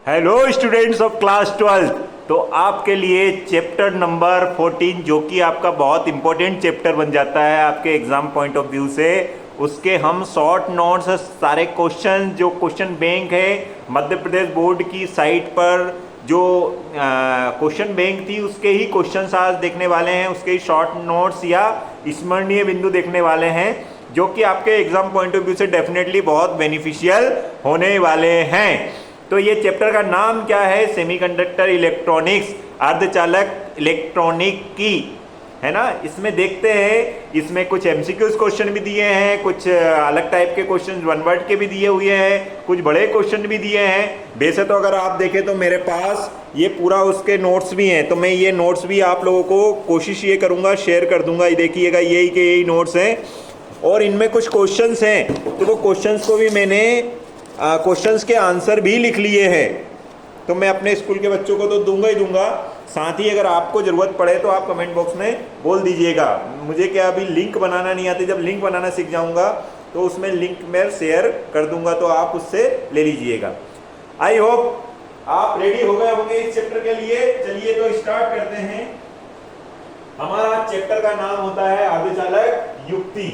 Hello students of class 12। तो आपके लिए चैप्टर नंबर 14 जो कि आपका बहुत इंपॉर्टेंट चैप्टर बन जाता है आपके एग्जाम पॉइंट ऑफ व्यू से, उसके हम शॉर्ट नोट्स सारे क्वेश्चन जो क्वेश्चन बैंक है मध्य प्रदेश बोर्ड की साइट पर जो क्वेश्चन बैंक थी उसके ही क्वेश्चन आज देखने वाले हैं, उसके ही शॉर्ट नोट्स या स्मरणीय बिंदु देखने वाले हैं जो कि आपके एग्जाम पॉइंट ऑफ व्यू से डेफिनेटली बहुत बेनिफिशियल होने वाले हैं। तो ये चैप्टर का नाम क्या है? सेमीकंडक्टर इलेक्ट्रॉनिक्स, अर्धचालक इलेक्ट्रॉनिक की, है ना। इसमें देखते हैं, इसमें कुछ एमसीक्यूज क्वेश्चन भी दिए हैं, कुछ अलग टाइप के क्वेश्चन वन वर्ड के भी दिए हुए हैं, कुछ बड़े क्वेश्चन भी दिए हैं। वैसे तो अगर आप देखें तो मेरे पास ये पूरा उसके नोट्स भी हैं, तो मैं ये नोट्स भी आप लोगों को कोशिश ये करूँगा शेयर कर दूंगा। ये देखिएगा, यही के यही नोट्स हैं और इनमें कुछ क्वेश्चंस हैं, तो वो क्वेश्चंस को भी मैंने क्वेश्चंस के आंसर भी लिख लिए हैं। तो मैं अपने स्कूल के बच्चों को तो दूंगा ही दूंगा, साथ ही अगर आपको ज़रूरत पड़े तो आप कमेंट बॉक्स में बोल दीजिएगा। मुझे क्या अभी लिंक बनाना नहीं आती, जब लिंक बनाना सीख जाऊंगा तो उसमें लिंक मैं शेयर कर दूंगा, तो आप उससे ले लीजिएगा। आई होप आप रेडी हो गए होंगे इस चैप्टर के लिए। चलिए तो स्टार्ट करते हैं। हमारा चैप्टर का नाम होता है अर्धचालक युक्ति,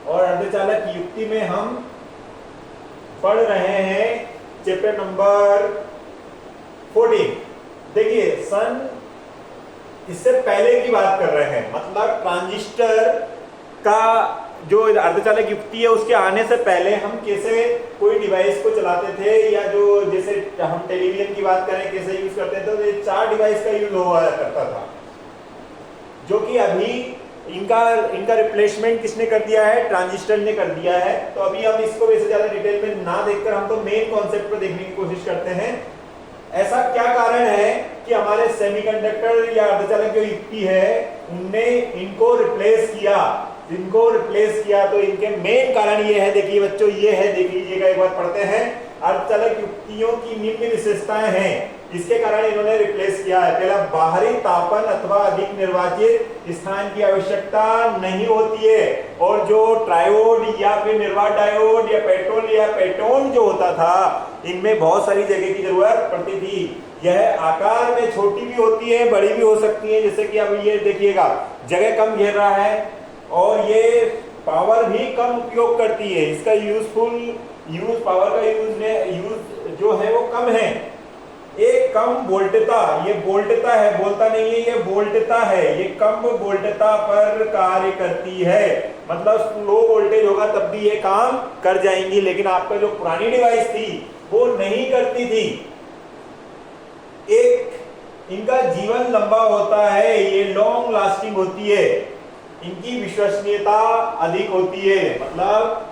और अर्धचालक युक्ति में हम पढ़ रहे हैं चैप्टर नंबर 14। देखिए सन, इससे पहले की बात कर रहे हैं, मतलब ट्रांजिस्टर का जो अर्धचालक युक्ति है उसके आने से पहले हम कैसे कोई डिवाइस को चलाते थे, या जो जैसे हम टेलीविजन की बात करें कैसे यूज करते थे, तो ये 4 डिवाइस का यूज हुआ करता था, जो कि अभी इनका रिप्लेसमेंट किसने कर दिया है? ट्रांजिस्टर ने कर दिया है। तो अभी हम इसको वैसे ज्यादा डिटेल में ना देखकर हम तो मेन कॉन्सेप्ट को देखने की कोशिश करते हैं। ऐसा क्या कारण है कि हमारे सेमीकंडक्टर या अर्धचालक जो युक्ति है उनने इनको रिप्लेस किया, तो इनके मेन कारण ये है। देखिए बच्चों, ये है, देख लीजिएगा, एक बार पढ़ते हैं। अर्धचालक युक्तियों की निम्न विशेषताएं हैं, इसके कारण इन्होंने रिप्लेस किया है। पहला, बाहरी तापन अथवा अधिक निर्वाचित स्थान की आवश्यकता नहीं होती है, और जो ट्रायोड या फिर निर्वात डायोड या पेट्रोल या पेटोन जो होता था, इनमें बहुत सारी जगह की जरूरत पड़ती थी। यह आकार में छोटी भी होती है, बड़ी भी हो सकती है, जैसे कि अभी ये देखिएगा जगह कम घेर रहा है और ये पावर भी कम उपयोग करती है। इसका पावर का यूज जो है वो कम है। एक कम वोल्टता, ये वोल्टता है, बोलता नहीं है, ये वोल्टता है, ये कम वोल्टता पर कार्य करती है। मतलब लो वोल्टेज होगा तब भी ये काम कर जाएंगी, लेकिन आपका जो पुरानी डिवाइस थी वो नहीं करती थी। एक, इनका जीवन लंबा होता है, ये लॉन्ग लास्टिंग होती है, इनकी विश्वसनीयता अधिक होती है, मतलब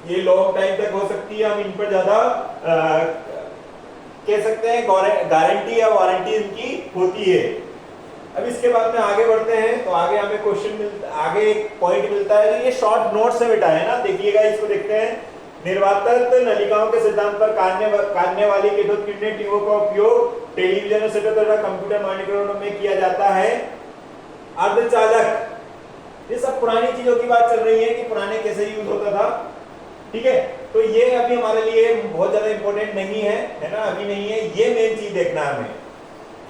ये लॉन्ग टाइम तक हो सकती है। हम इन पर ज्यादा कह सकते हैं गारंटी या वारंटी इनकी होती है। अब इसके बाद में आगे बढ़ते हैं, तो आगे हमें आगे एक पॉइंट मिलता है। ये शॉर्ट नोट्स से बेटा है ना, देखिएगा, इसको देखते हैं। निर्वातक नलिकाओं के सिद्धांत पर काटने वाली कैथोड किरणें ट्यूबों का उपयोग टेलीविजन और सेटअप तथा कंप्यूटर मॉनिटरों में किया जाता है। अर्धचालक, ये सब पुरानी चीजों की बात चल रही है कि पुराने कैसे यूज होता था, ठीक है। तो ये अभी हमारे लिए बहुत ज्यादा इंपॉर्टेंट नहीं है ना, अभी नहीं है। ये मेन चीज देखना है हमें।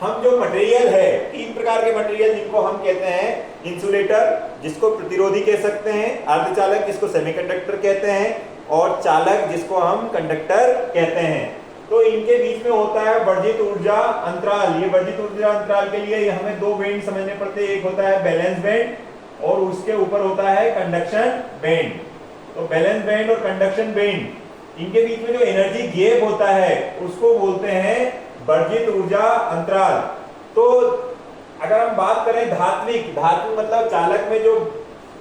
हम जो मटेरियल है, 3 प्रकार के मटेरियल जिनको हम कहते हैं, इंसुलेटर जिसको प्रतिरोधी कह सकते हैं, अर्धचालक जिसको सेमीकंडक्टर कहते हैं, और चालक जिसको हम कंडक्टर कहते हैं। तो इनके बीच में होता है वर्जित ऊर्जा अंतराल। ये वर्जित ऊर्जा अंतराल के लिए हमें 2 बैंड समझने पड़ते हैं, एक होता है बैलेंस बैंड और उसके ऊपर होता है कंडक्शन बैंड। तो बैलेंस बैंड और कंडक्शन बैंड, इनके बीच में जो एनर्जी गैप होता है उसको बोलते हैं वर्जित ऊर्जा अंतराल। तो अगर हम बात करें धातु मतलब चालक में जो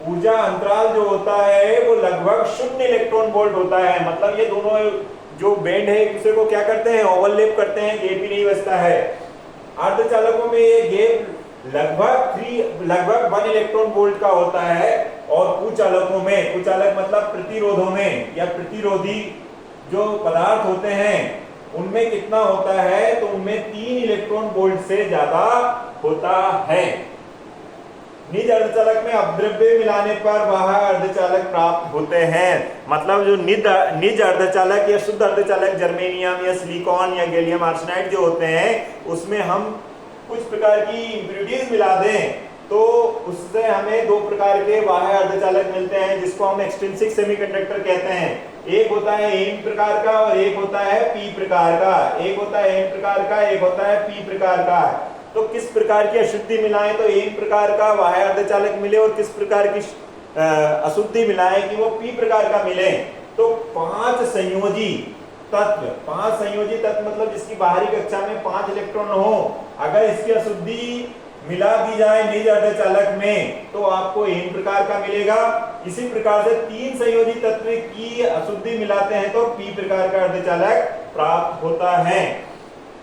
ऊर्जा अंतराल जो होता है वो लगभग 0 इलेक्ट्रॉन वोल्ट होता है। मतलब ये दोनों जो बैंड है एक दूसरे को क्या करते हैं? ओवरलैप करते हैं, गैप ही नहीं बचता है। अर्धचालकों में ये गैप लगभग 1 इलेक्ट्रॉन वोल्ट का होता है, और कुचालकों मतलब प्रतिरोधों में या प्रतिरोधी जो पदार्थ होते हैं उनमें कितना होता है? तो उनमें 3 इलेक्ट्रॉन वोल्ट से ज्यादा होता है। निज अर्धचालक में अपद्रव्य मिलाने पर वह अर्धचालक प्राप्त होते हैं। मतलब जो निज अर्धचालक या शुद्ध अर्धचालक जर्मेनियम या सिलिकॉन या गैलियम आर्सेनाइड जो होते हैं उसमें हम कुछ प्रकार की इम्प्यूरिटीज मिला दें तो उससे हमें दो प्रकार के बाह्य अर्धचालक मिलते हैं जिसको हम एक्सट्रिंसिक सेमीकंडक्टर कहते हैं। एक होता है एन प्रकार का और एक होता है पी प्रकार का। एक होता है एन प्रकार का, एक होता है पी प्रकार का। तो किस प्रकार की अशुद्धि मिलाएं तो एन प्रकार का बाह्य अर्धचालक मिले और किस प्रकार की अशुद्धि मिलाएं कि वो पी प्रकार का मिले। तो 5 संयोजी तत्व मतलब जिसकी बाहरी कक्षा में 5 इलेक्ट्रॉन हो, अगर इसकी अशुद्धि मिला दी जाए निज अर्धचालक में तो आपको एन प्रकार का मिलेगा। इसी प्रकार से 3 संयोजी तत्व की अशुद्धि मिलाते हैं तो पी प्रकार का अर्धचालक प्राप्त होता है।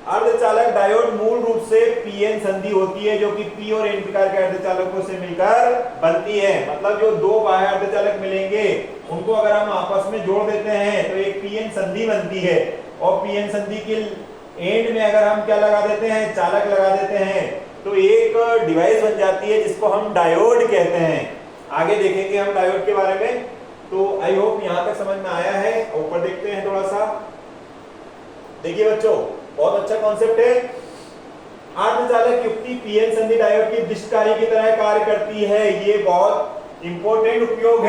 अर्धचालक डायोड मूल रूप से पीएन संधि होती है जो कि पी और एन प्रकार के अर्धचालकों से मिलकर बनती है। मतलब जो दो बाह्य अर्धचालक मिलेंगे उनको अगर हम आपस में जोड़ देते हैं तो एक पीएन संधि बनती है और पीएन संधि के एंड में अगर हम क्या लगा देते हैं, चालक लगा देते हैं तो एक डिवाइस बन जाती है जिसको हम डायोड कहते हैं। आगे देखेंगे हम डायोड के बारे में। तो आई होप यहां तक समझ में आया है। ऊपर देखते हैं थोड़ा सा। देखिए बच्चों, बहुत अच्छा कॉन्सेप्ट है। अर्धचालक युक्ति पीएन संधि डायोड की विशिष्टकारी की तरह कार्य करती है। ये बहुत इंपॉर्टेंट उपयोग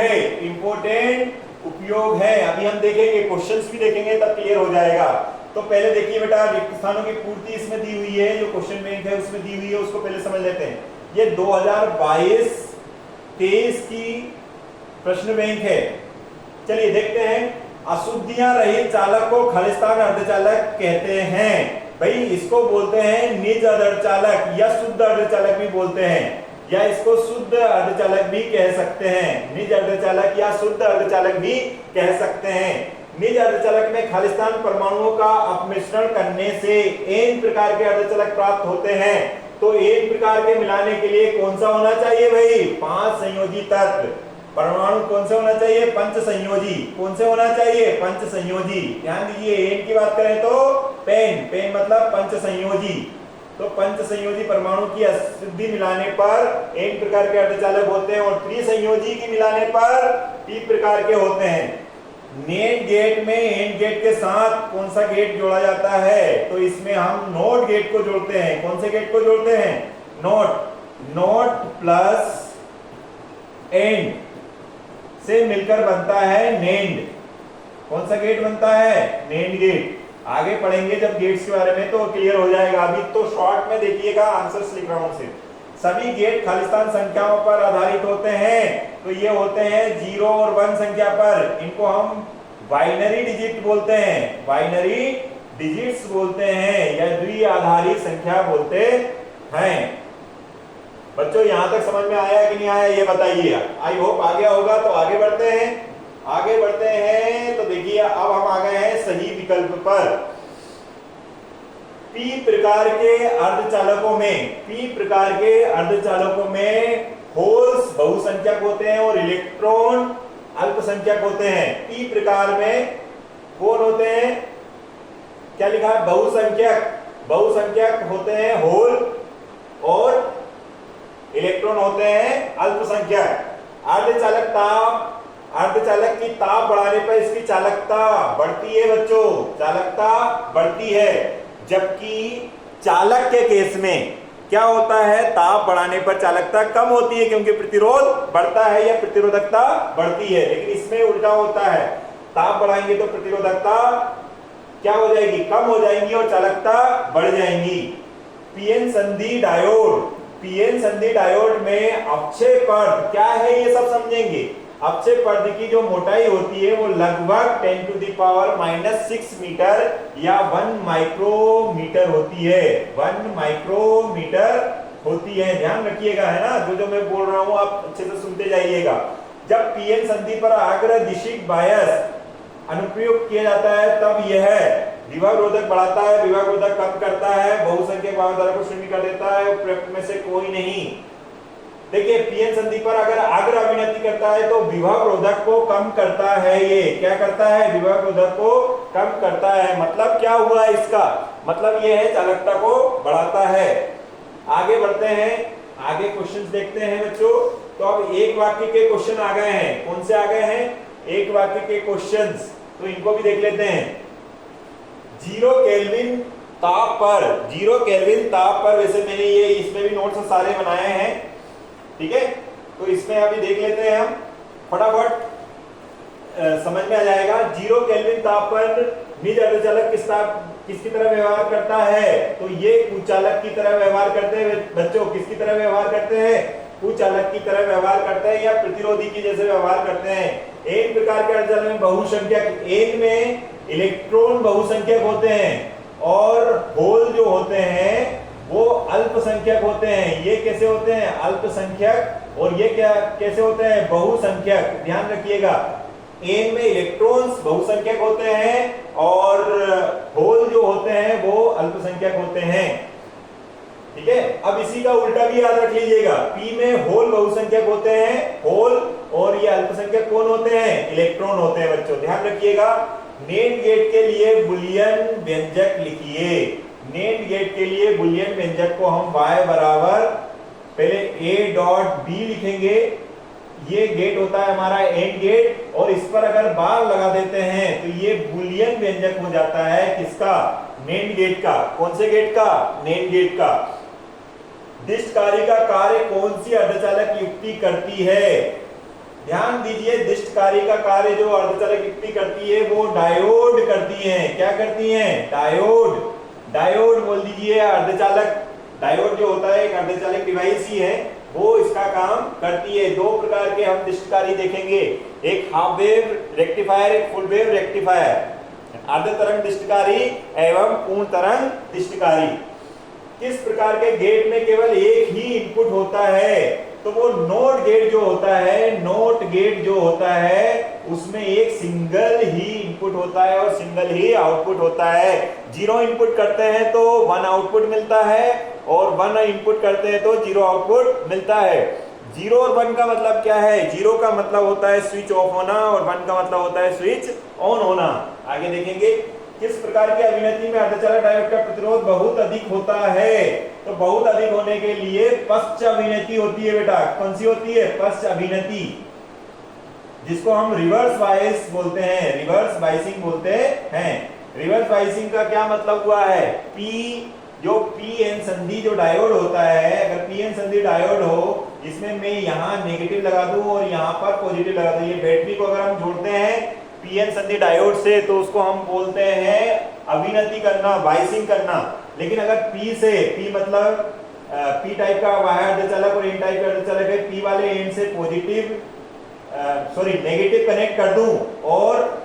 है। अभी हम देखेंगे, क्वेश्चंस भी देखेंगे तब क्लियर हो जाएगा। तो पहले देखिए बेटा, रिक्त स्थानों की पूर्ति इसमें दी हुई है, जो क्वेश्चन बैंक है उसमें दी हुई है, उसको पहले समझ लेते हैं। ये 2022-23 की प्रश्न बैंक है। चलिए देखते हैं। अशुद्धियां रहित चालक को खालिस्तान अर्धचालक कहते हैं। भाई इसको बोलते हैं निज अर्धचालक या शुद्ध अर्धचालक भी बोलते हैं, या इसको शुद्ध अर्धचालक भी कह सकते हैं। निज अर्धचालक या शुद्ध अर्धचालक भी कह सकते हैं। निज अर्धचालक में खालिस्तान परमाणुओं का अपमिश्रण करने से एन प्रकार के अर्धचालक प्राप्त होते हैं। तो एन प्रकार के मिलाने के लिए कौन सा होना चाहिए भाई? 5 संयोजी तत्व। परमाणु कौन सा होना चाहिए? पंच संयोजी। कौन से होना चाहिए? पंच संयोजी। ध्यान दीजिए, एन की बात करें तो पेन मतलब पंच संयोजी। तो पंच संयोजी परमाणु की अशुद्धि मिलाने पर एन प्रकार के अर्धचालक होते हैं और त्रिसंयोजी की मिलाने पर पी प्रकार के होते हैं। नेट गेट में एंड गेट के साथ कौन सा गेट जोड़ा जाता है? तो इसमें हम नोट गेट को जोड़ते हैं। कौन से गेट को जोड़ते हैं? नोट प्लस एंड से मिलकर बनता है नेंड। कौन सा गेट बनता है? NAND gate. आगे पढ़ेंगे जब गेट्स के बारे में तो क्लियर हो जाएगा। अभी तो शॉर्ट में देखिएगा, आंसर्स लिख रहा हूं सिर्फ। सभी गेट खालिस्तान संख्याओं पर आधारित होते हैं। तो ये होते हैं 0 और 1 संख्या पर। इनको हम बाइनरी डिजिट बोलते हैं, बाइनरी डिजिट्स बोलते हैं या द्विआधारी संख्या बोलते हैं। बच्चों यहां तक समझ में आया कि नहीं आया ये बताइए। आई होप आ गया होगा। तो आगे बढ़ते हैं। तो देखिए अब हम आ गए हैं सही विकल्प पर। पी प्रकार के अर्धचालकों में होल्स बहुसंख्यक होते हैं और इलेक्ट्रॉन अल्पसंख्यक होते हैं। पी प्रकार में कौन होते हैं? क्या लिखा है? बहुसंख्यक होते हैं होल और इलेक्ट्रॉन होते हैं अल्पसंख्यक। अर्धचालक की ताप बढ़ाने पर इसकी चालकता बढ़ती है बच्चों, चालकता बढ़ती है। जबकि चालक के केस में क्या होता है? ताप बढ़ाने पर चालकता कम होती है क्योंकि प्रतिरोध बढ़ता है या प्रतिरोधकता बढ़ती है। लेकिन इसमें उल्टा होता है, ताप बढ़ाएंगे तो प्रतिरोधकता क्या हो जाएगी? कम हो जाएंगी और चालकता बढ़ जाएंगी। पीएन संधि डायोड में अक्षय पर्द क्या है ये सब समझेंगे। अक्षय पर्द की जो मोटाई होती है वो लगभग 10⁻⁻6 मीटर या 1 माइक्रोमीटर होती है। 1 माइक्रोमीटर होती है। ध्यान रखिएगा, है ना? जो मैं बोल रहा हूं आप अच्छे से सुनते जाइएगा। जब पीएन संधि पर अग्रदिशिक बायस अनुप्रयोग किया जाता है तब यह विभवरोधक बढ़ाता है, विभवरोधक कम करता है, बहुसंख्यक वाहकधारा को शून्य कर देता है। उपरोक्त में से कोई नहीं। देखिए पीएन संधि पर अगर अग्र अभिनति करता है तो विभवरोधक को कम करता है। ये क्या करता है? विभवरोधक को कम करता है। मतलब क्या हुआ इसका? मतलब ये है चालकता को बढ़ाता है। आगे बढ़ते हैं। आगे क्वेश्चंस देखते हैं बच्चों। तो अब एक वाक्य के क्वेश्चन आ गए हैं। कौन से आ गए हैं? एक वाक्य के क्वेश्चंस। तो इनको भी देख लेते हैं। 0 केल्विन ताप पर, 0 केल्विन ताप पर, वैसे मैंने ये इसमें भी नोट्स सारे बनाए हैं, ठीक है। तो इसमें अभी देख लेते हैं हम, फटाफट समझ में आ जाएगा। 0 केल्विन ताप पर निज अर्धचालक किसकी तरह व्यवहार करता है? तो ये कुचालक की तरह व्यवहार करते हैं बच्चों। किसकी तरह व्यवहार करते हैं? कुचालक की तरह व्यवहार करते हैं, या प्रतिरोधी की जैसे व्यवहार करते हैं। एन प्रकार के अर्धचालक में बहुसंख्यक, एन में इलेक्ट्रॉन बहुसंख्यक होते हैं और होल जो होते हैं वो अल्पसंख्यक होते हैं। ये कैसे होते हैं? अल्पसंख्यक। और ये क्या कैसे होते हैं? बहुसंख्यक। ध्यान रखिएगा, एन में इलेक्ट्रॉन्स बहुसंख्यक होते हैं और होल जो होते हैं वो अल्पसंख्यक होते हैं, ठीक है। अब इसी का उल्टा भी याद रख लीजिएगा, पी में होल बहुसंख्यक होते हैं, होल, और ये अल्पसंख्यक कौन होते हैं? इलेक्ट्रॉन होते हैं बच्चों, ध्यान रखिएगा। नेट गेट के लिए बुलियन व्यंजक लिखिए। नेट गेट के लिए बुलियन व्यंजक को हम y बराबर पहले a डॉट b लिखेंगे। ये गेट होता है हमारा एंड गेट, और इस पर अगर बार लगा देते हैं तो ये बुलियन व्यंजक हो जाता है किसका? नेट गेट का। कौन से गेट का? नेट गेट का। दिष्ट कार्य का कार्य कौन सी अर्धचालक युक्ति करती है? ध्यान दीजिए, दिष्ट कार्य का कार्य जो अर्धचालक युक्ति करती है वो डायोड करती है। क्या करती है? डायोड। डायोड बोल दीजिए अर्धचालक। डायोड जो होता है एक अर्धचालक डिवाइस ही है, वो इसका काम करती है। दो प्रकार के हम दिष्टकारी देखेंगे, एक हाफ वेव रेक्टिफायर, एक फुल वेव रेक्टिफायर। अर्ध तरंग दिष्टकारी एवं पूर्ण तरंग दिष्टकारी। किस प्रकार के गेट में केवल एक ही इनपुट होता है? तो वो नोट गेट जो होता है, नोट गेट जो होता है उसमें एक सिंगल ही इनपुट होता है और सिंगल ही आउटपुट होता है। 0 इनपुट करते हैं तो 1 आउटपुट मिलता है, और 1 इनपुट करते हैं तो 0 आउटपुट मिलता है। 0 और 1 का मतलब क्या है? 0 का मतलब होता है स्विच ऑफ होना और 1 का मतलब होता है स्विच ऑन होना। आगे देखेंगे, किस प्रकार की अभिनति में अर्धचालक डायोड का प्रतिरोध बहुत अधिक होता है? तो बहुत अधिक होने के लिए पश्च अभिनति होती है बेटा। कौन सी होती है? पश्च अभिनति, जिसको हम रिवर्स बायस बोलते हैं, रिवर्स बायसिंग बोलते हैं। रिवर्स बायसिंग का क्या मतलब हुआ है? पी जो पी एन संधि जो डायोड होता है, अगर पी एन संधि डायोड हो, इसमें मैं यहाँ नेगेटिव लगा दूं और यहाँ पर पॉजिटिव लगा दूं, ये बैटरी को अगर हम जोड़ते हैं पी एन संधि डायोड से तो उसको हम बोलते हैं अभिनति करना, बायसिंग करना। लेकिन अगर पी से, पी मतलब पी टाइप का बाह्य अर्धचालक और एन टाइप का अर्धचालक है, पी वाले एंड से पॉजिटिव नेगेटिव कनेक्ट कर दूं और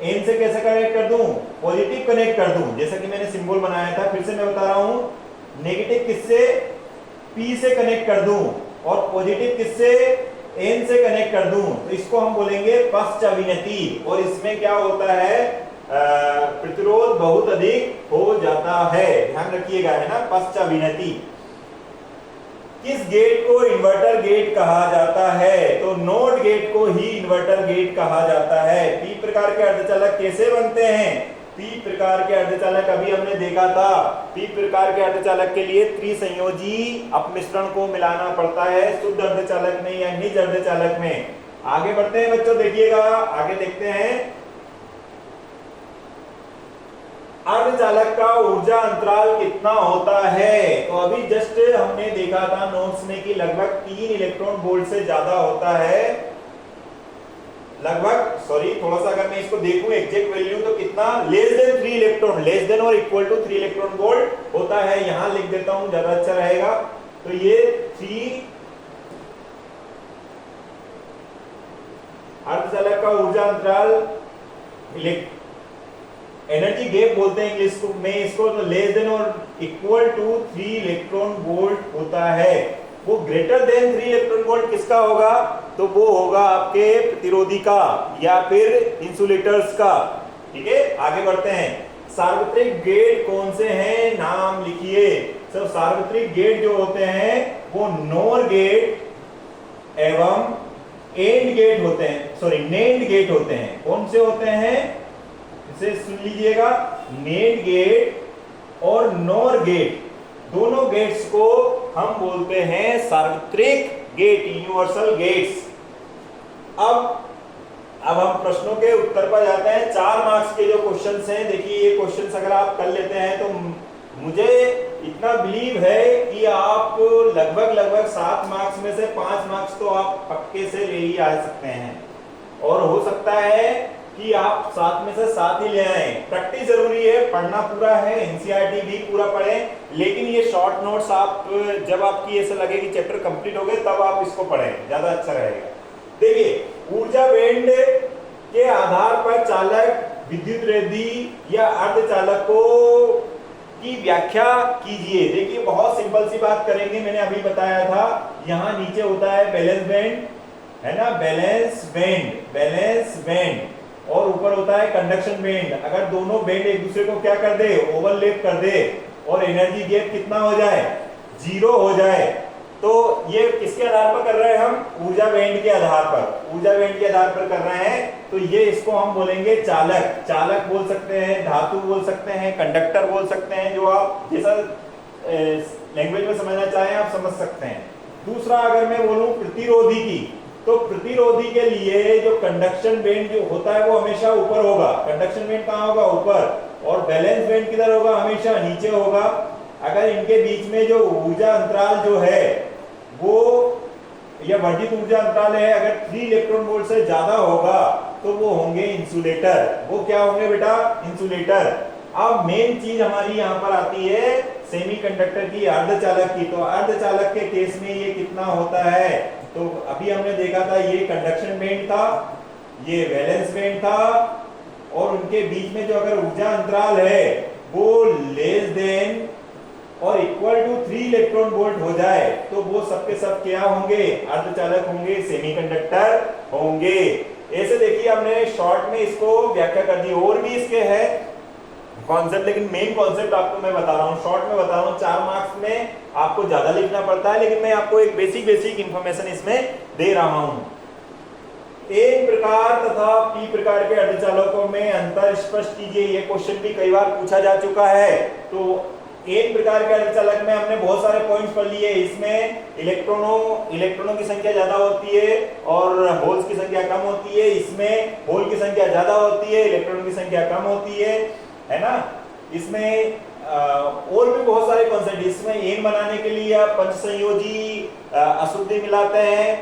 एन से कैसे कनेक्ट कर दूं? पॉजिटिव कनेक्ट कर दूं। जैसा कि मैंने सिंबल बनाया था, फिर से मैं बता रहा हूं, नेगेटिव किससे? पी से कनेक्ट कर दूं और पॉजिटिव किससे? एन से कनेक्ट कर दूं, तो इसको हम बोलेंगे पश्च अभिनति। और इसमें क्या होता है? प्रतिरोध बहुत अधिक हो जाता है। ध्यान रखिएगा, है ना, पश्च अभिनति। किस गेट को इन्वर्टर गेट कहा जाता है? तो नोट गेट को ही इन्वर्टर गेट कहा जाता है। पी प्रकार के अर्धचालक कैसे बनते हैं? पी प्रकार के अर्धचालक अभी हमने देखा था, पी प्रकार के अर्धचालक के लिए त्रिसंयोजी अपमिश्रण को मिलाना पड़ता है शुद्ध अर्धचालक में या निज अर्धचालक में। आगे बढ़ते हैं बच्चों, देखिएगा, आगे देखते हैं। अर्धचालक का ऊर्जा अंतराल कितना होता है? तो अभी जस्ट हमने देखा था नोट्स में कि लगभग 3 इलेक्ट्रॉन वोल्ट से ज्यादा होता है। लगभग, सॉरी, थोड़ा सा अगर मैं इसको देखूं एग्जैक्ट वैल्यू तो कितना? Less than 3 electron, less than और इक्वल टू 3 इलेक्ट्रॉन वोल्ट होता है। यहां लिख देता हूं, ज्यादा अच्छा रहेगा। तो ये 3 अर्धचालक का ऊर्जा अंतराल, एनर्जी गैप बोलते हैं इंग्लिश को में इसको, तो लेस देन और इक्वल टू 3 इलेक्ट्रॉन वोल्ट होता है। वो ग्रेटर देन 3 इलेक्ट्रॉन वोल्ट किसका होगा? तो वो होगा आपके प्रतिरोधी का या फिर इंसुलेटर्स का। ठीक है, आगे बढ़ते हैं। सार्वत्रिक गेट कौन से हैं? नाम लिखिए। सब सार्वत्रिक गेट जो होते हैं वो नोर गेट एवं एंड गेट होते हैं, सॉरी नेंड गेट होते हैं। कौन से होते हैं? इसे सुन लीजिएगा, नेट गेट और नोर गेट। दोनों गेट्स को हम बोलते हैं सार्वत्रिक गेट, यूनिवर्सल गेट्स। अब हम प्रश्नों के उत्तर पर जाते हैं। 4 मार्क्स के जो क्वेश्चंस हैं, देखिए ये क्वेश्चंस अगर आप कर लेते हैं तो मुझे इतना बिलीव है कि आप लगभग 7 मार्क्स में से 5 मार्क्स तो आप पक्के से ले ही आ सकते हैं, और हो सकता है कि आप 7 में से 7 ही ले आए। प्रैक्टिस जरूरी है, पढ़ना पूरा है, एनसीईआरटी भी पूरा पढ़ें, लेकिन ये शॉर्ट नोट्स आप जब आपकी ऐसा लगे कि चैप्टर कंप्लीट हो गए तब आप इसको पढ़ें, ज्यादा अच्छा रहेगा। देखिए, ऊर्जा बैंड के आधार पर चालक, विद्युत रोधी या अर्धचालकों की व्याख्या कीजिए। देखिए बहुत सिंपल सी बात करेंगे, मैंने अभी बताया था, यहाँ नीचे होता है बैलेंस बैंड, है ना, बैलेंस बैंड, और ऊपर होता है कंडक्शन बैंड। अगर दोनों बैंड एक दूसरे को क्या कर दे, ओवरलैप कर दे, और एनर्जी गैप कितना हो जाए, 0 हो जाए, तो ये किसके आधार पर कर रहे हैं हम, ऊर्जा बैंड के आधार पर, ऊर्जा बैंड के आधार पर कर रहे हैं। तो ये इसको हम बोलेंगे चालक, चालक बोल सकते हैं, धातु बोल सकते हैं, कंडक्टर बोल सकते हैं, जो आप जैसा लैंग्वेज में समझना चाहें आप समझ सकते हैं। दूसरा अगर मैं बोलूं प्रतिरोधी की, तो प्रतिरोधी के लिए जो कंडक्शन बैंड जो होता है वो हमेशा ऊपर होगा। कंडक्शन बैंड कहाँ होगा, ऊपर, और बैलेंस बैंड किधर होगा, हमेशा नीचे होगा। अगर इनके बीच में जो ऊर्जा अंतराल जो है वो, या वर्जित ऊर्जा अंतराल है, अगर 3 इलेक्ट्रॉन वोल्ट से ज्यादा होगा तो वो होंगे इंसुलेटर। वो क्या होंगे बेटा, इंसुलेटर। अब मेन चीज हमारी यहाँ पर आती है सेमीकंडक्टर की, अर्धचालक की। तो अर्धचालक के केस में ये कितना होता है, तो अभी हमने देखा था ये कंडक्शन बैंड था, ये वैलेंस बैंड था, और उनके बीच में जो अगर ऊर्जा अंतराल है वो लेस देन और इक्वल टू 3 इलेक्ट्रॉन वोल्ट हो जाए तो वो सबके सब क्या होंगे, अर्धचालक होंगे, सेमीकंडक्टर होंगे। ऐसे देखिए हमने शॉर्ट में इसको व्याख्या कर दी, और भी इसके है कॉन्सेप्ट, लेकिन मेन कॉन्सेप्ट आपको मैं बता रहा हूँ, शॉर्ट में बता रहा हूँ। 4 मार्क्स में आपको ज्यादा लिखना पड़ता है, लेकिन मैं आपको एक बेसिक इंफॉर्मेशन इसमें दे रहा हूँ। एन प्रकार तथा पी प्रकार के अर्धचालकों में अंतर स्पष्ट कीजिए। ये क्वेश्चन भी कई बार पूछा जा चुका है। तो एन प्रकार के अर्धचालक में हमने बहुत सारे पॉइंट्स पढ़ लिए। इसमें इलेक्ट्रॉनों की संख्या ज्यादा होती है और होल्स की संख्या कम होती है। इसमें होल की संख्या ज्यादा होती है, इलेक्ट्रॉनों की संख्या कम होती है ना। इसमें और भी बहुत सारे कॉन्सेप्ट। इसमें एन बनाने के लिए आप पंचसंयोजी अशुद्धि मिलाते हैं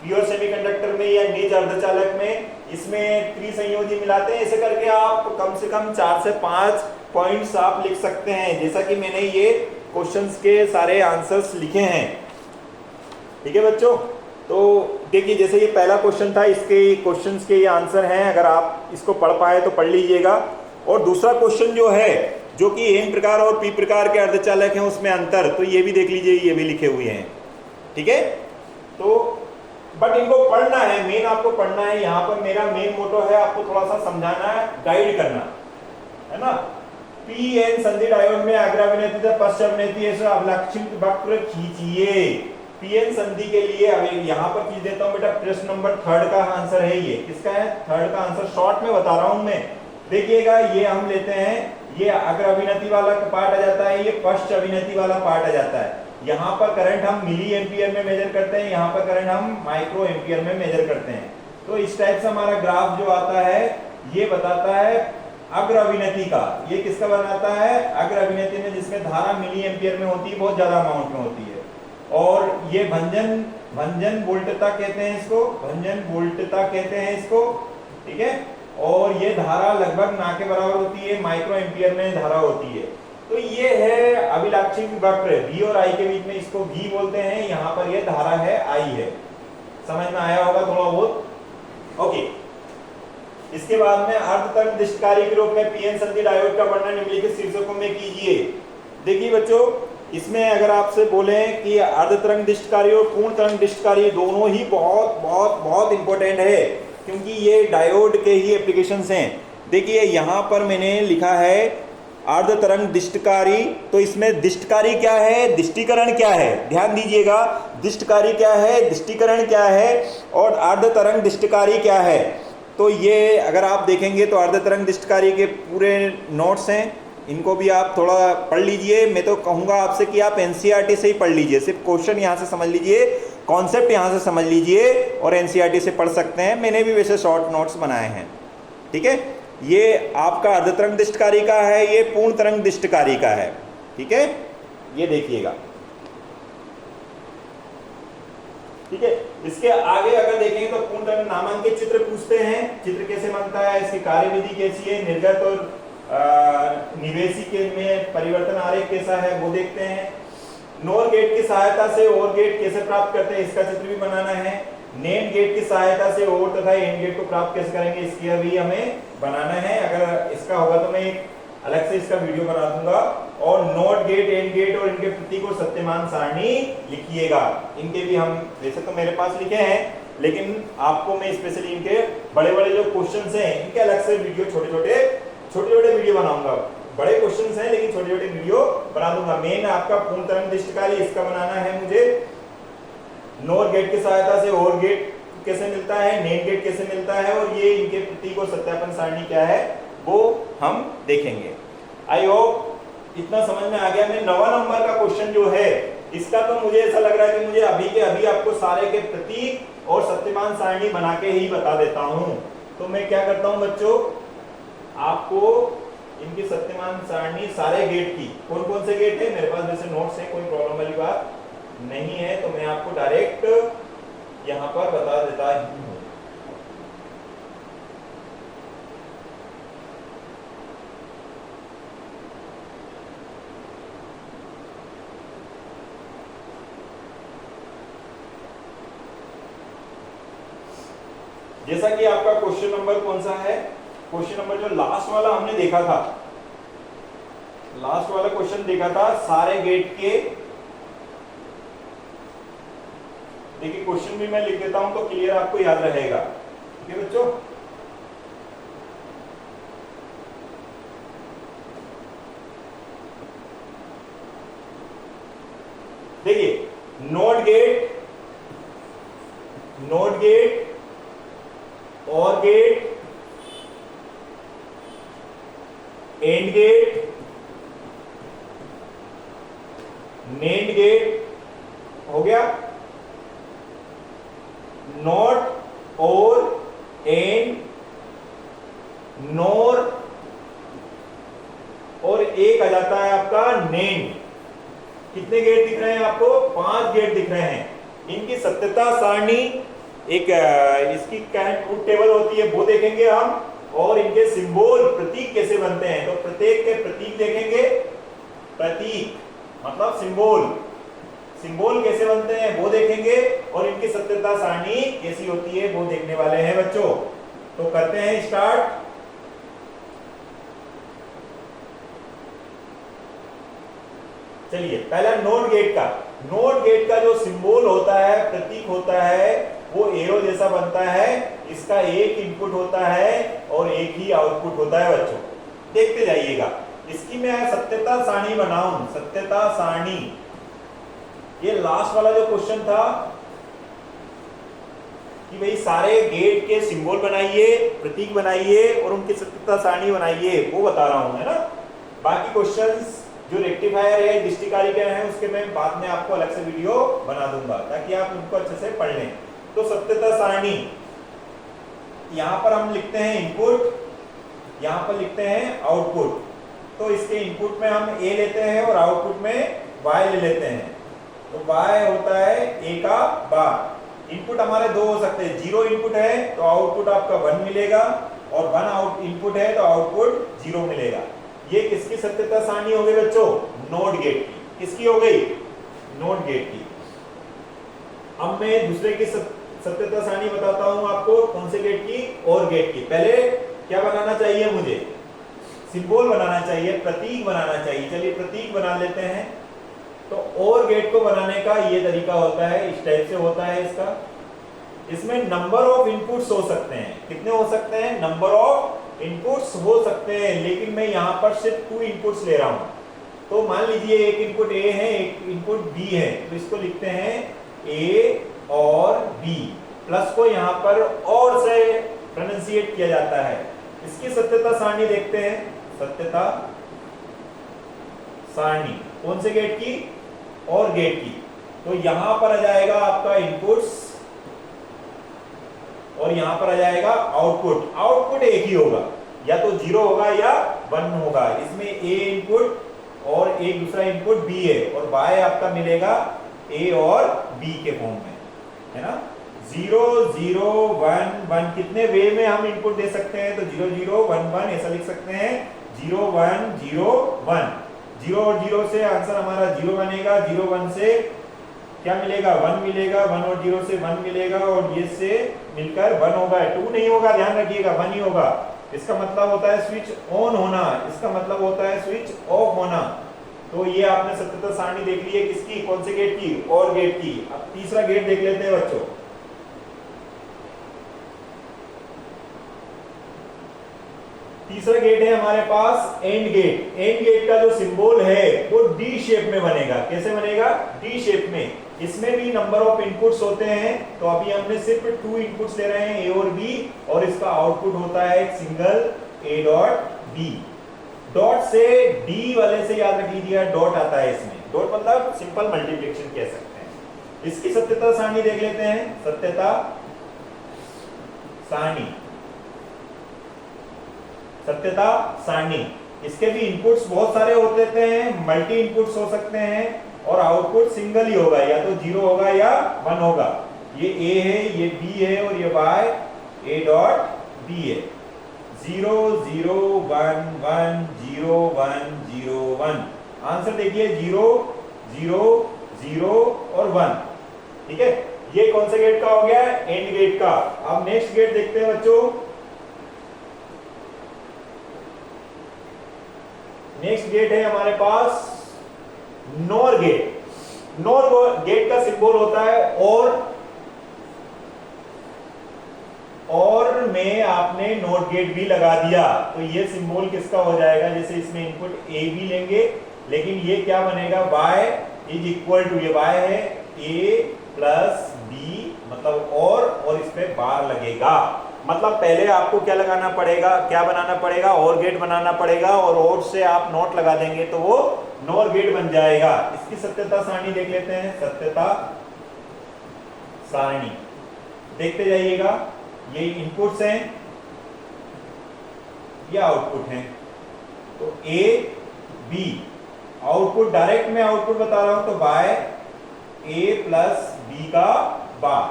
प्योर सेमीकंडक्टर में या निज अर्धचालक में, इसमें त्रिसंयोजी मिलाते हैं। ऐसे करके आप कम से कम 4 से 5 पॉइंट्स आप लिख सकते हैं, जैसा कि मैंने ये क्वेश्चंस के सारे आंसर्स लिखे हैं। ठीक है बच्चों, तो देखिए जैसे ये पहला क्वेश्चन था, इसके क्वेश्चंस के ये आंसर हैं। अगर आप इसको पढ़ पाए तो पढ़ लीजिएगा। और दूसरा क्वेश्चन जो है, जो कि एन प्रकार और पी प्रकार के अर्धचालक हैं उसमें अंतर, तो ये भी देख लीजिए, ये भी लिखे हुए हैं। ठीक है, तो बट इनको पढ़ना है, मेन आपको पढ़ना है। यहाँ पर मेरा मेन मोटो है आपको थोड़ा सा समझाना है, गाइड करना है ना। पी एन संधि डायोड में अग्राविनेती तथा पश्चाविनेती ऐसा अवलक्षित वक्र खींचिए। पी एन संधि के लिए अब यहाँ पर खींच देता हूँ बेटा। प्रश्न नंबर 3 का आंसर है ये। किसका है? 3 का आंसर शॉर्ट में बता रहा हूँ मैं। देखिएगा, ये हम लेते हैं, ये अग्र अविनति वाला पार्ट आ जाता है, ये पश्च अविनति वाला पार्ट आ जाता है। यहाँ पर करंट हम मिली एम्पियर में मेजर करते हैं, यहाँ पर करंट हम माइक्रो एम्पियर में मेजर करते हैं। तो इस टाइप से हमारा ग्राफ जो आता है ये बताता है अग्र अविनति का। ये किसका बनाता है? अग्र अविनति में, जिसमें धारा मिली एम्पियर में होती है, बहुत ज्यादा अमाउंट में होती है। और ये भंजन वोल्टता कहते हैं इसको, भंजन वोल्टता कहते हैं इसको। ठीक है, और ये धारा लगभग ना के बराबर होती है, माइक्रो एम्पियर में धारा होती है। तो ये है अभिलाक्षिक वक्र, V और I के बीच में, इसको V बोलते हैं। यहाँ पर ये धारा है, I है। समझ में आया होगा थोड़ा बहुत? ओके। इसके बाद में अर्धतरंग दिष्टकारी के रूप में पीएन संधि डायोड का वर्णन निम्नलिखित शीर्षकों में कीजिए। देखिए बच्चों, इसमें अगर आपसे बोले कि अर्धतरंग दिष्टकारी और पूर्ण तरंग दिष्टकारी दोनों ही बहुत बहुत बहुत इंपॉर्टेंट है, क्योंकि ये डायोड के ही एप्लीकेशंस हैं। देखिए यहाँ पर मैंने लिखा है अर्धतरंग दिष्टकारी, तो इसमें दिष्टकारी क्या है, दिष्टीकरण क्या है, ध्यान दीजिएगा। दिष्टकारी क्या है, दिष्टीकरण क्या है, और अर्धतरंग दिष्टकारी क्या है। तो ये अगर आप देखेंगे तो अर्धतरंग दिष्टकारी के पूरे नोट्स हैं, इनको भी आप थोड़ा पढ़ लीजिए। मैं तो कहूँगा आपसे कि आप एनसीईआरटी से ही पढ़ लीजिए, सिर्फ क्वेश्चन यहाँ से समझ लीजिए, कॉन्सेप्ट यहाँ से समझ लीजिए और एनसीईआरटी से पढ़ सकते हैं। मैंने भी वैसे शॉर्ट नोट्स बनाए हैं, ठीक है। ये आपका अर्धतरंग दिष्टकारी का है, ये पूर्ण तरंग दिष्टकारी का है, ठीक है। ये देखिएगा, ठीक है। इसके आगे अगर देखेंगे तो पूर्ण तरंग नामांकित चित्र पूछते हैं, चित्र कैसे बनता है, इसकी कार्यविधि कैसी है, निर्गत और निवेशी के में परिवर्तन आरेख कैसा है वो देखते हैं। नोर गेट की सहायता से ओर गेट कैसे प्राप्त करते हैं इसका चित्र भी बनाना है। नेम गेट की सहायता से ओर तथा एंड गेट को प्राप्त कैसे करेंगे इसकी भी हमें बनाना है। अगर इसका होगा तो मैं एक अलग से इसका वीडियो बना दूंगा। और नोट गेट, एंड गेट और इनके प्रतीक और सत्यमान सारणी लिखिएगा। इनके भी हम वैसे तो मेरे पास लिखे हैं, लेकिन आपको मैं स्पेशली इनके बड़े बड़े जो क्वेश्चंस हैं इनके अलग से वीडियो छोटे छोटे वीडियो बनाऊंगा। बड़े क्वेश्चंस हैं लेकिन छोटे छोटे वीडियो बना दूंगा। मेन आपका पूर्ण तरंग दिष्टकारी इसका बनाना है मुझे। नोर गेट की सहायता से ओर गेट कैसे मिलता है, नेम गेट कैसे मिलता है और ये इनके प्रतीक और सत्यापन सारणी क्या है वो हम देखेंगे। आई होप इतना समझ में आ गया। मैं 9वां नंबर का क्वेश्चन जो है इसका तो मुझे ऐसा लग रहा है कि मुझे अभी के अभी आपको सारे के प्रतीक और सत्यमान सारणी बना के ही बता देता हूं। तो मैं क्या करता हूं बच्चों, आपको इनकी सत्यमान सारणी सारे गेट की, कौन कौन से गेट है मेरे पास वैसे नोट्स है, कोई प्रॉब्लम वाली बात नहीं है, तो मैं आपको डायरेक्ट यहां पर बता देता हूं। जैसा कि आपका क्वेश्चन नंबर कौन सा है, क्वेश्चन नंबर जो लास्ट वाला हमने देखा था, लास्ट वाला क्वेश्चन देखा था सारे गेट के। देखिए क्वेश्चन भी मैं लिख देता हूं तो क्लियर आपको याद रहेगा, ठीक है बच्चों। देखिए NOT gate, OR gate, AND gate, NAND gate हो गया। नॉट, और, एंड, नोर और एक आ जाता है आपका नेंड। कितने गेट दिख रहे हैं आपको? 5 गेट दिख रहे हैं। इनकी सत्यता सारणी एक इसकी ट्रूथ टेबल होती है वो देखेंगे हम, और इनके सिंबल प्रतीक कैसे बनते हैं तो प्रत्येक के प्रतीक देखेंगे। प्रतीक मतलब सिंबल कैसे बनते हैं वो देखेंगे, और इनकी सत्यता सारणी कैसी होती है वो देखने वाले हैं बच्चों। तो करते हैं स्टार्ट। चलिए पहला नोट गेट का जो सिंबल होता है, प्रतीक होता है, वो एरो जैसा बनता है। इसका एक इनपुट होता है और एक ही आउटपुट होता है बच्चों। देखते जाइएगा। इसकी मैं सत्यता सारणी बनाऊं, सत्यता सारणी, ये लास्ट वाला जो क्वेश्चन था कि भाई सारे गेट के सिंबल बनाइए, प्रतीक बनाइए और उनकी सत्यता सारणी बनाइए, वो बता रहा हूं, है ना। बाकी क्वेश्चंस जो रेक्टिफायर है, दृष्टिकारी के हैं, उसके मैं बाद में आपको अलग से वीडियो बना दूंगा ताकि आप उनको अच्छे से पढ़ लें। तो सत्यता सारणी यहां पर हम लिखते हैं इनपुट, यहां पर लिखते हैं आउटपुट। तो इसके इनपुट में हम ए लेते हैं और आउटपुट में वाई ले लेते हैं। तो वाई होता है ए का बार। इनपुट हमारे दो हो सकते हैं, 0 इनपुट है तो आउटपुट आपका 1 मिलेगा, और 1 आउट इनपुट है तो आउटपुट 0 मिलेगा। ये किसकी सत्यता सारणी हो गई बच्चों? नोट गेट की। किसकी हो गई? नोट गेट की। अब मैं दूसरे की सत्यता सारणी बताता हूं आपको, कौन से गेट की? और गेट की। पहले क्या बनाना चाहिए मुझे? सिंबल बनाना चाहिए, प्रतीक बनाना चाहिए। चलिए प्रतीक बना लेते हैं। तो और गेट को बनाने का ये तरीका होता है, इस टाइप से होता है इसका। इसमें नंबर ऑफ इनपुट्स हो सकते हैं। कितने हो सकते हैं? नंबर ऑफ इनपुट्स हो सकते हैं, लेकिन मैं यहां पर सिर्फ 2 इनपुट्स ले रहा हूं। तो मान लीजिए एक इनपुट ए है, एक इनपुट बी है, तो इसको लिखते हैं ए और बी। प्लस को यहां पर और से प्रोनाउंसिएट किया जाता है। इसकी सत्यता सारणी देखते हैं। सत्यता सारणी कौन से गेट की, और गेट की। तो यहां पर आ जाएगा आपका इनपुट्स और यहां पर आ जाएगा आउटपुट। आउटपुट एक ही होगा, या तो 0 होगा या 1 होगा। इसमें ए इनपुट और एक दूसरा इनपुट बी है, और y आपका मिलेगा ए और बी के फॉर्म में, है ना। 0 0 1 1 कितने वे में हम इनपुट दे सकते हैं, तो 0 0 1 1 ऐसा लिख सकते हैं। 0 1 0 1, 0 और 0 से आंसर हमारा 0 बनेगा। 0 1 से क्या मिलेगा, 1 मिलेगा। 1 और 0 से 1 मिलेगा, और ये से मिलकर 1 होगा। 2 नहीं होगा, ध्यान रखिएगा, 1 ही होगा। इसका मतलब होता है स्विच ऑन होना, इसका मतलब होता है स्विच ऑफ होना। तो ये आपने सत्यता सारणी देख ली है किसकी, कौन से गेट की, और गेट की। अब तीसरा गेट देख लेते हैं बच्चों। तीसरा गेट है हमारे पास एंड गेट। एंड गेट का जो सिंबल है वो डी शेप में बनेगा। कैसे बनेगा, डी शेप में। इसमें भी नंबर ऑफ इनपुट्स होते हैं, तो अभी हमने सिर्फ 2 इनपुट्स ले रहे हैं, ए और बी, और इसका आउटपुट होता है एक single A dot B. Dot से डी वाले से याद रख लीजिए, डॉट आता है इसमें। डॉट मतलब सिंपल मल्टीप्लिकेशन कह सकते हैं। इसकी सत्यता सारणी देख लेते हैं। सत्यता सारणी, सत्यता सारणी। इसके भी इनपुट्स बहुत सारे होते हैं, मल्टी इनपुट्स हो सकते हैं, और आउटपुट सिंगल ही होगा, या तो 0 होगा या 1 होगा। ये ए है, ये बी है, और ये वाई ए डॉट बी है। 0 0 1 1 0 1 0 1। आंसर देखिए 0 0 0 और 1। ठीक है, ये कौन से गेट का हो गया, एंड गेट का। अब नेक्स्ट गेट देखते हैं बच्चों। नेक्स्ट गेट है हमारे पास नॉर गेट। नॉर गेट का सिंबल होता है और में आपने नॉट गेट भी लगा दिया, तो ये सिंबल किसका हो जाएगा, जैसे इसमें इनपुट ए भी लेंगे, लेकिन ये क्या बनेगा, y इज इक्वल टू, ये y है a प्लस बी, मतलब और इस पे बार लगेगा। मतलब पहले आपको क्या लगाना पड़ेगा, क्या बनाना पड़ेगा, और गेट बनाना पड़ेगा, और और से आप नॉट लगा देंगे तो वो नॉर गेट बन जाएगा। इसकी सत्यता सारणी देख लेते हैं। सत्यता सारणी देखते जाइएगा। ये इनपुट्स हैं, ये आउटपुट हैं। तो ए बी आउटपुट, डायरेक्ट में आउटपुट बता रहा हूं, तो बाय ए प्लस बी का बार।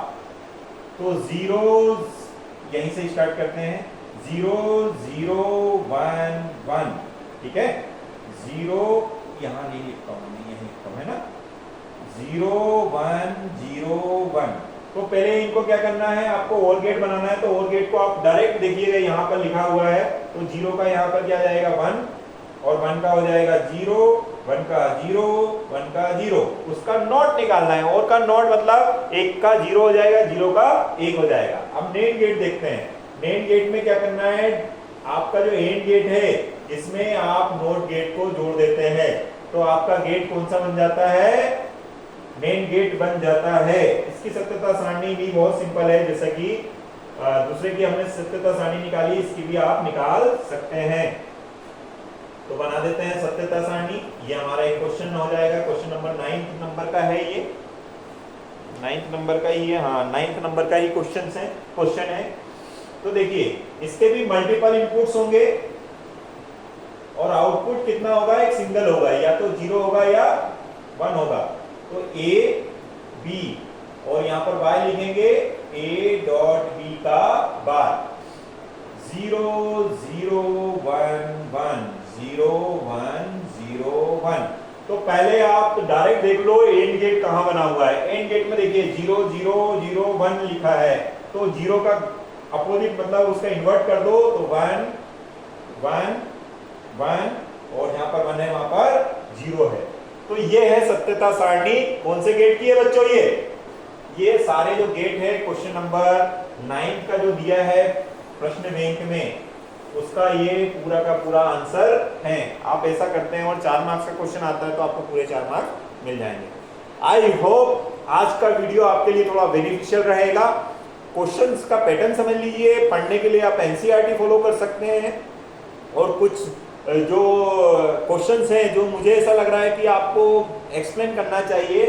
तो 0 यहीं से स्टार्ट करते हैं। 0 0 1 1, ठीक है। 0 यहां नहीं लिखता हूं, यहीं लिखता हूं, है ना। 0 1 0 1। तो पहले इनको क्या करना है, आपको और गेट बनाना है। तो और गेट को आप डायरेक्ट देखिएगा, यहां पर लिखा हुआ है, तो 0 का यहां पर क्या जाएगा 1, और 1 का हो जाएगा 0, 1 का 0, 1 का 0। उसका नॉट निकालना है, और का नॉट मतलब 1 का 0 हो जाएगा, 0 का 1 हो जाएगा। अब नेट गेट देखते हैं। नेट गेट में क्या करना है, आपका जो एंड गेट है इसमें आप नॉट गेट को जोड़ देते हैं, तो आपका गेट कौन सा बन जाता है, मेन गेट बन जाता है। इसकी सत्यता सारणी भी बहुत सिंपल है, जैसा कि दूसरे की हमने सत्यता सारणी निकाली, इसकी भी आप निकाल सकते हैं। तो बना देते हैं सत्यता सारणी। ये हमारा एक क्वेश्चन हो जाएगा, क्वेश्चन नंबर 9 नंबर का है, ये 9 नंबर का ही है, हाँ 9 नंबर का ही क्वेश्चन है। तो देखिए इसके भी मल्टीपल इनपुट्स होंगे, और आउटपुट कितना होगा, एक सिंगल होगा, या तो 0 होगा या 1 होगा। तो ए बी, और यहां पर y लिखेंगे a डॉट b का बार। 0 0 1 1 0 1 0 1। तो पहले आप डायरेक्ट देख लो एंड गेट कहां बना हुआ है। एंड गेट में देखिए 0 0 0 1 लिखा है, तो 0 का अपोजिट मतलब उसका इन्वर्ट कर दो, तो 1 1 1, और यहां पर 1 है, वहां पर 0 है। तो ये है सत्यता सारणी। कौन से गेट की है बच्चों, ये सारे जो गेट है क्वेश्चन नंबर 9 का जो दिया है प्रश्न बैंक में, उसका ये पूरा का पूरा आंसर है। आप ऐसा करते हैं और 4 मार्क्स का क्वेश्चन आता है तो आपको पूरे 4 मार्क्स मिल जाएंगे। आई होप आज का वीडियो आपके लिए थोड़ा बेनिफिशियल रहेगा। क्वेश्चंस का पैटर्न समझ लीजिए, पढ़ने के लिए आप एनसीईआरटी फॉलो कर सकते हैं, और कुछ जो क्वेश्चंस हैं जो मुझे ऐसा लग रहा है कि आपको एक्सप्लेन करना चाहिए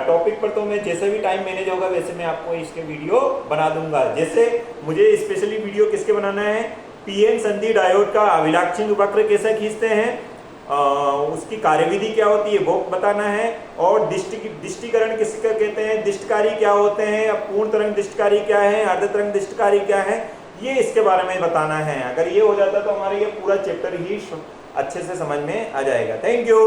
टॉपिक पर, तो मैं जैसे भी टाइम मैनेज होगा वैसे मैं आपको इसके वीडियो बना दूंगा। जैसे मुझे स्पेशली वीडियो किसके बनाना है, पीएन संधि डायोड का अभिलाक्षिक वक्र कैसे खींचते हैं, उसकी कार्यविधि क्या होती है वो बताना है, और दिष्टिकरण किसका कहते हैं, दिष्टकारी क्या होते हैं, पूर्ण तरंग दिष्टकारी क्या है, अर्ध तरंग दिष्टकारी क्या है, ये इसके बारे में बताना है। अगर ये हो जाता तो हमारा ये पूरा चैप्टर ही अच्छे से समझ में आ जाएगा। Thank you.